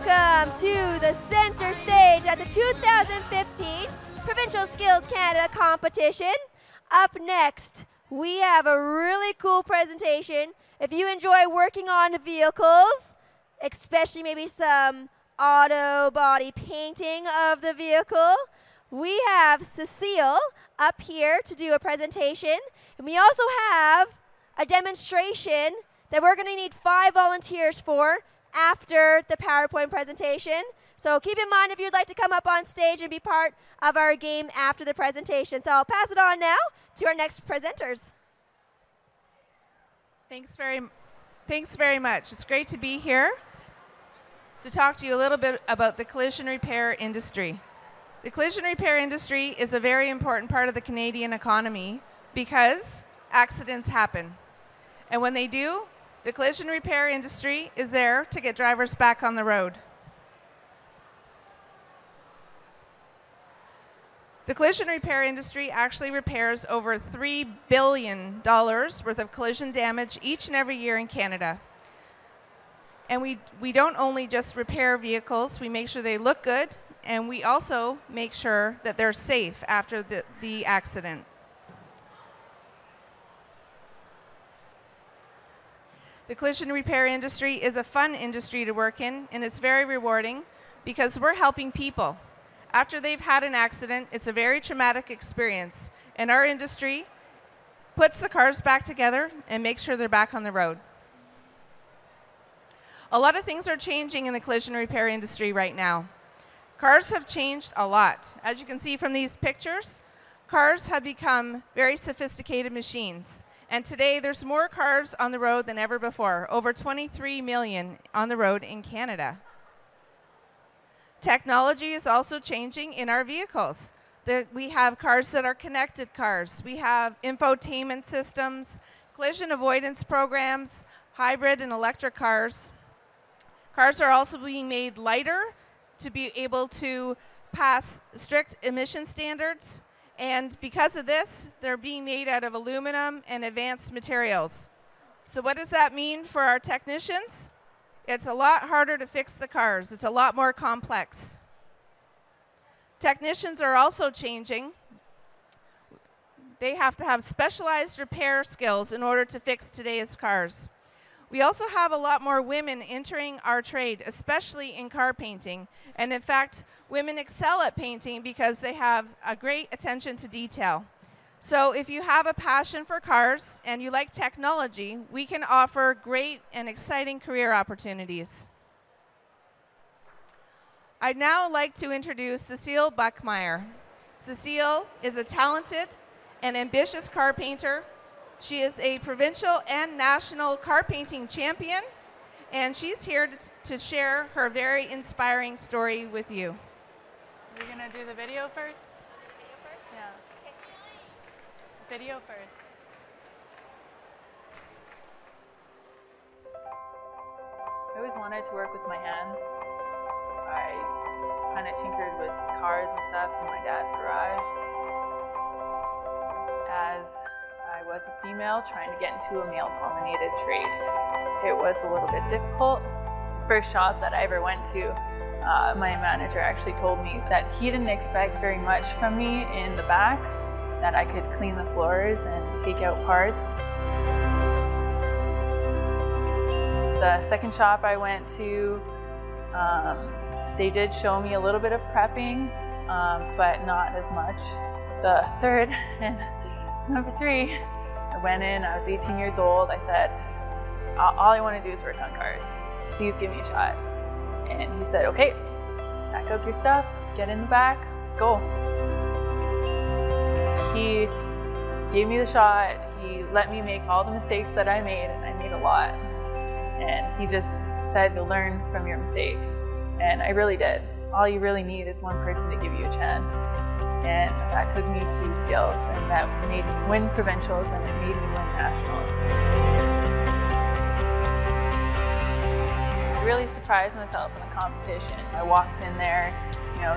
welcome to the center stage at the 2015 Provincial Skills Canada Competition. Up next, we have a really cool presentation. If you enjoy working on vehicles, especially maybe some auto body painting of the vehicle, we have Cecile up here to do a presentation. And we also have a demonstration that we're going to need 5 volunteers for after the PowerPoint presentation. So keep in mind if you'd like to come up on stage and be part of our game after the presentation. So I'll pass it on now to our next presenters. Thanks very much. It's great to be here to talk to you a little bit about the collision repair industry. The collision repair industry is a very important part of the Canadian economy because accidents happen. And when they do, the collision repair industry is there to get drivers back on the road. The collision repair industry actually repairs over $3 billion worth of collision damage each and every year in Canada. And we don't only just repair vehicles, we make sure they look good, and we also make sure that they're safe after the accident. The collision repair industry is a fun industry to work in, and it's very rewarding because we're helping people. After they've had an accident, it's a very traumatic experience, and our industry puts the cars back together and makes sure they're back on the road. A lot of things are changing in the collision repair industry right now. Cars have changed a lot. As you can see from these pictures, cars have become very sophisticated machines. And today, there's more cars on the road than ever before, over 23 million on the road in Canada. Technology is also changing in our vehicles. We have cars that are connected cars. We have infotainment systems, collision avoidance programs, hybrid and electric cars. Cars are also being made lighter to be able to pass strict emission standards. And because of this, they're being made out of aluminum and advanced materials. So what does that mean for our technicians? It's a lot harder to fix the cars. It's a lot more complex. Technicians are also changing. They have to have specialized repair skills in order to fix today's cars. We also have a lot more women entering our trade, especially in car painting. And in fact, women excel at painting because they have a great attention to detail. So if you have a passion for cars and you like technology, we can offer great and exciting career opportunities. I'd now like to introduce Cecile Bukmeier. Cecile is a talented and ambitious car painter. She is a provincial and national car painting champion, and she's here to share her very inspiring story with you. Are we going to do the video first? Video first? Yeah. Okay. Video first. I always wanted to work with my hands. I kind of tinkered with cars and stuff in my dad's garage. As I was a female trying to get into a male-dominated trade, it was a little bit difficult. The first shop that I ever went to, my manager actually told me that he didn't expect very much from me in the back, that I could clean the floors and take out parts. The second shop I went to, they did show me a little bit of prepping, but not as much. The third and number 3, I went in, I was 18 years old. I said, all I want to do is work on cars. Please give me a shot. And he said, okay, pack up your stuff, get in the back, let's go. He gave me the shot. He let me make all the mistakes that I made, and I made a lot. And he just said, you'll learn from your mistakes. And I really did. All you really need is one person to give you a chance. And that took me to skills, and that made me win provincials, and it made me win nationals. I really surprised myself in the competition. I walked in there,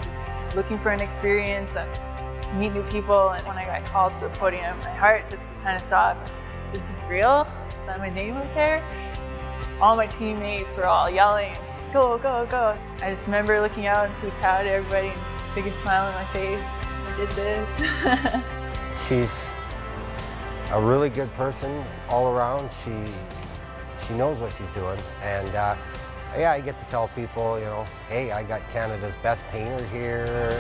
just looking for an experience, just meet new people, and when I got called to the podium, my heart just kind of stopped. Is this real? Is that my name up there? All my teammates were all yelling, go, go, go. I just remember looking out into the crowd, everybody, and just biggest smile on my face. I did this. She's a really good person all around. She knows what she's doing, and yeah, I get to tell people, you know, hey, I got Canada's best painter here.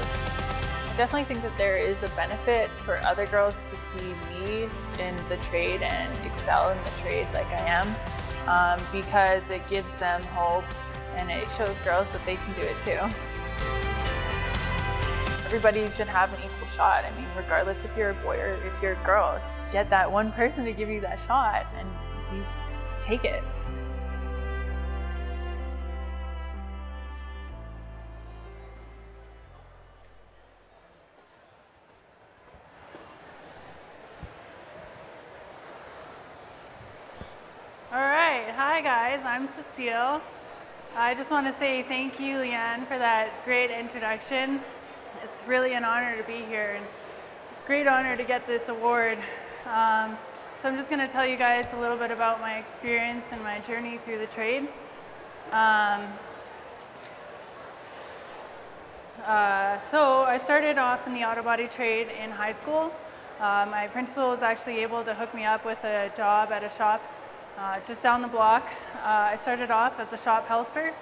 I definitely think that there is a benefit for other girls to see me in the trade and excel in the trade like I am, because it gives them hope and it shows girls that they can do it too. Everybody should have an equal shot. I mean, regardless if you're a boy or if you're a girl, get that one person to give you that shot and you take it. All right, hi guys, I'm Cecile. I just want to say thank you, Leanne, for that great introduction. It's really an honor to be here and great honor to get this award. So I'm just going to tell you guys a little bit about my experience and my journey through the trade. So I started off in the Autobody trade in high school. My principal was actually able to hook me up with a job at a shop just down the block. I started off as a shop helper.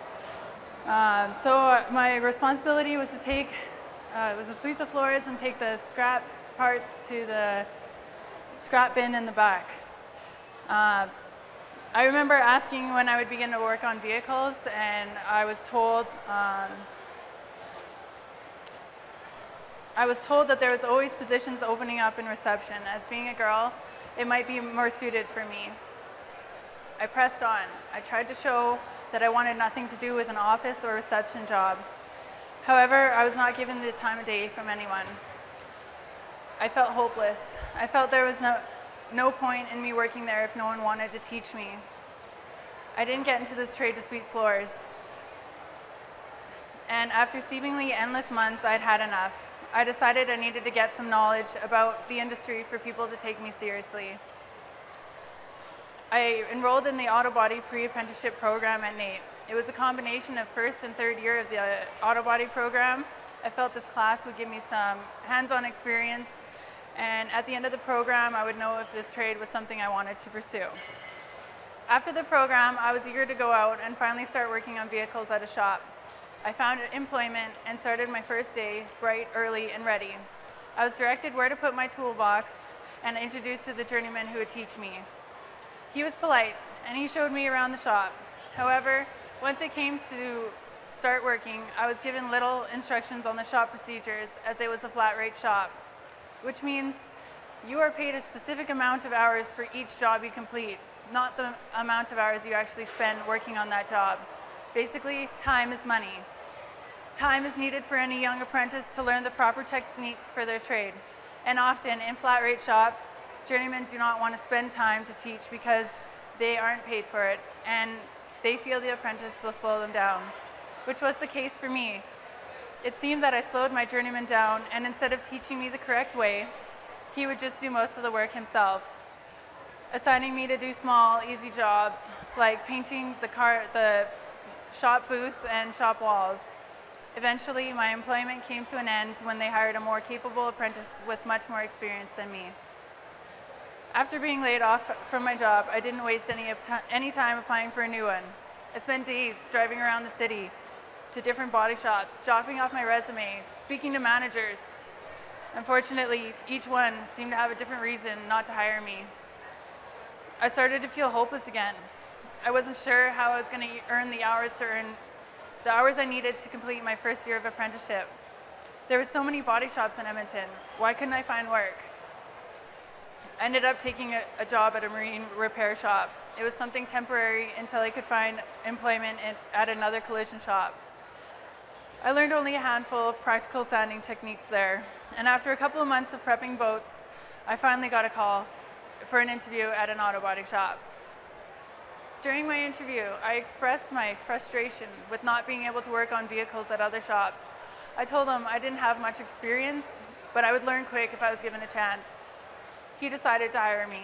So my responsibility was to sweep the floors and take the scrap parts to the scrap bin in the back. I remember asking when I would begin to work on vehicles, and I was told that there was always positions opening up in reception. As being a girl, it might be more suited for me. I pressed on. I tried to show that I wanted nothing to do with an office or reception job. However, I was not given the time of day from anyone. I felt hopeless. I felt there was no point in me working there if no one wanted to teach me. I didn't get into this trade to sweep floors. And after seemingly endless months, I'd had enough. I decided I needed to get some knowledge about the industry for people to take me seriously. I enrolled in the Autobody pre-apprenticeship program at NAIT. It was a combination of first and third year of the Autobody program. I felt this class would give me some hands-on experience, and at the end of the program, I would know if this trade was something I wanted to pursue. After the program, I was eager to go out and finally start working on vehicles at a shop. I found employment and started my first day bright, early, and ready. I was directed where to put my toolbox and introduced to the journeyman who would teach me. He was polite, and he showed me around the shop. However, once it came to start working, I was given little instructions on the shop procedures, as it was a flat rate shop, which means you are paid a specific amount of hours for each job you complete, not the amount of hours you actually spend working on that job. Basically, time is money. Time is needed for any young apprentice to learn the proper techniques for their trade. And often, in flat rate shops, journeymen do not want to spend time to teach because they aren't paid for it, and they feel the apprentice will slow them down, which was the case for me. It seemed that I slowed my journeyman down, and instead of teaching me the correct way, he would just do most of the work himself, assigning me to do small, easy jobs like painting the shop booth and shop walls. Eventually, my employment came to an end when they hired a more capable apprentice with much more experience than me. After being laid off from my job, I didn't waste any time applying for a new one. I spent days driving around the city to different body shops, dropping off my resume, speaking to managers. Unfortunately, each one seemed to have a different reason not to hire me. I started to feel hopeless again. I wasn't sure how I was going to earn the hours I needed to complete my first year of apprenticeship. There were so many body shops in Edmonton. Why couldn't I find work? I ended up taking a job at a marine repair shop. It was something temporary until I could find employment at another collision shop. I learned only a handful of practical sanding techniques there, and after a couple of months of prepping boats, I finally got a call for an interview at an auto body shop. During my interview, I expressed my frustration with not being able to work on vehicles at other shops. I told him I didn't have much experience, but I would learn quick if I was given a chance. He decided to hire me.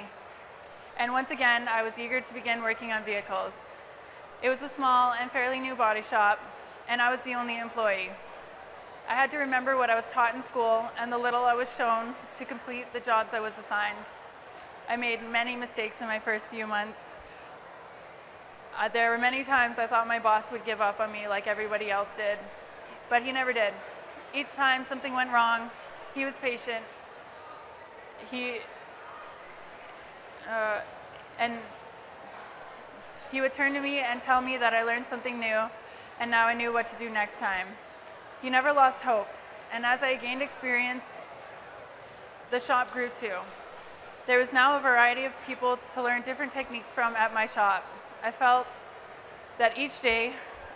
And once again, I was eager to begin working on vehicles. It was a small and fairly new body shop, and I was the only employee. I had to remember what I was taught in school and the little I was shown to complete the jobs I was assigned. I made many mistakes in my first few months. There were many times I thought my boss would give up on me like everybody else did, but he never did. Each time something went wrong, he was patient. He would turn to me and tell me that I learned something new, and now I knew what to do next time. He never lost hope, and as I gained experience, the shop grew too. There was now a variety of people to learn different techniques from at my shop. I felt that each day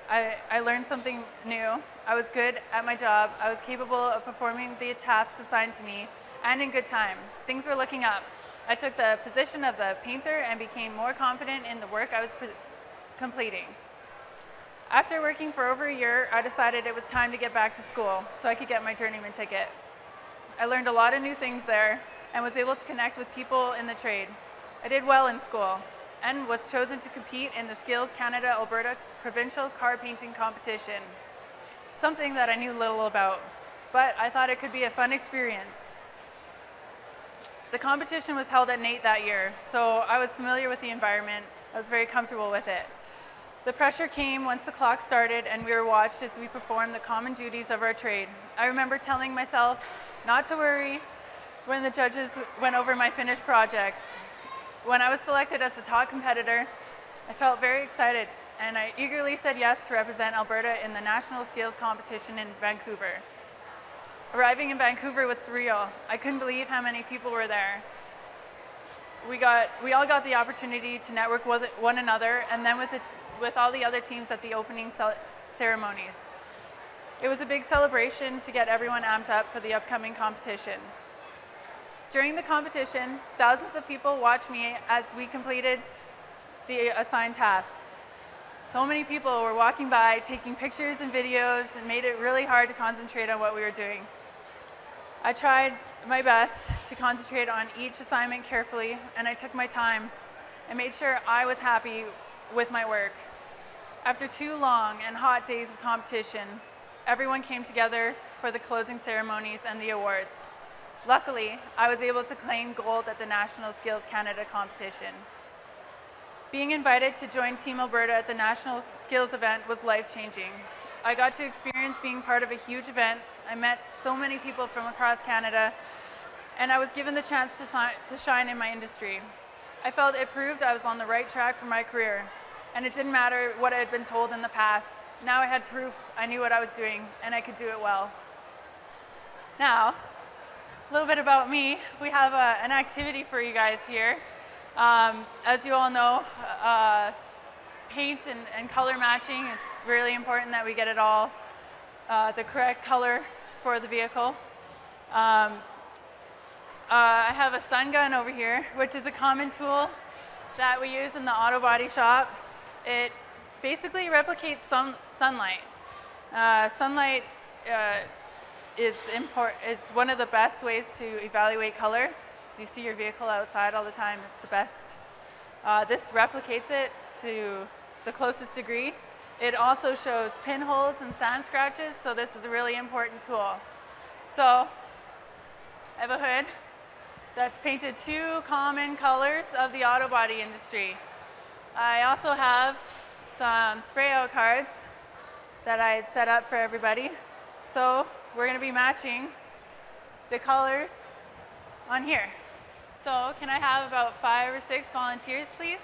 I learned something new. I was good at my job. I was capable of performing the tasks assigned to me, and in good time. Things were looking up. I took the position of the painter and became more confident in the work I was completing. After working for over a year, I decided it was time to get back to school so I could get my journeyman ticket. I learned a lot of new things there and was able to connect with people in the trade. I did well in school and was chosen to compete in the Skills Canada Alberta Provincial Car Painting Competition, something that I knew little about, but I thought it could be a fun experience. The competition was held at NAIT that year, so I was familiar with the environment. I was very comfortable with it. The pressure came once the clock started and we were watched as we performed the common duties of our trade. I remember telling myself not to worry when the judges went over my finished projects. When I was selected as the top competitor, I felt very excited and I eagerly said yes to represent Alberta in the National Skills Competition in Vancouver. Arriving in Vancouver was surreal. I couldn't believe how many people were there. We all got the opportunity to network with one another and then with all the other teams at the opening ceremonies. It was a big celebration to get everyone amped up for the upcoming competition. During the competition, thousands of people watched me as we completed the assigned tasks. So many people were walking by, taking pictures and videos, and made it really hard to concentrate on what we were doing. I tried my best to concentrate on each assignment carefully, and I took my time and made sure I was happy with my work. After 2 long and hot days of competition, everyone came together for the closing ceremonies and the awards. Luckily, I was able to claim gold at the National Skills Canada Competition. Being invited to join Team Alberta at the National Skills event was life-changing. I got to experience being part of a huge event. I met so many people from across Canada, and I was given the chance to shine in my industry. I felt it proved I was on the right track for my career, and it didn't matter what I had been told in the past. Now I had proof I knew what I was doing, and I could do it well. Now, a little bit about me. We have an activity for you guys here. As you all know, paint and color matching, it's really important that we get it all the correct color for the vehicle. I have a sun gun over here, which is a common tool that we use in the Autobody shop. It basically replicates sunlight. Sunlight is one of the best ways to evaluate color. As you see your vehicle outside all the time, it's the best. This replicates it to the closest degree. It also shows pinholes and sand scratches, so this is a really important tool. So I have a hood that's painted 2 common colors of the auto body industry. I also have some spray out cards that I had set up for everybody. So we're going to be matching the colors on here. So can I have about 5 or 6 volunteers, please?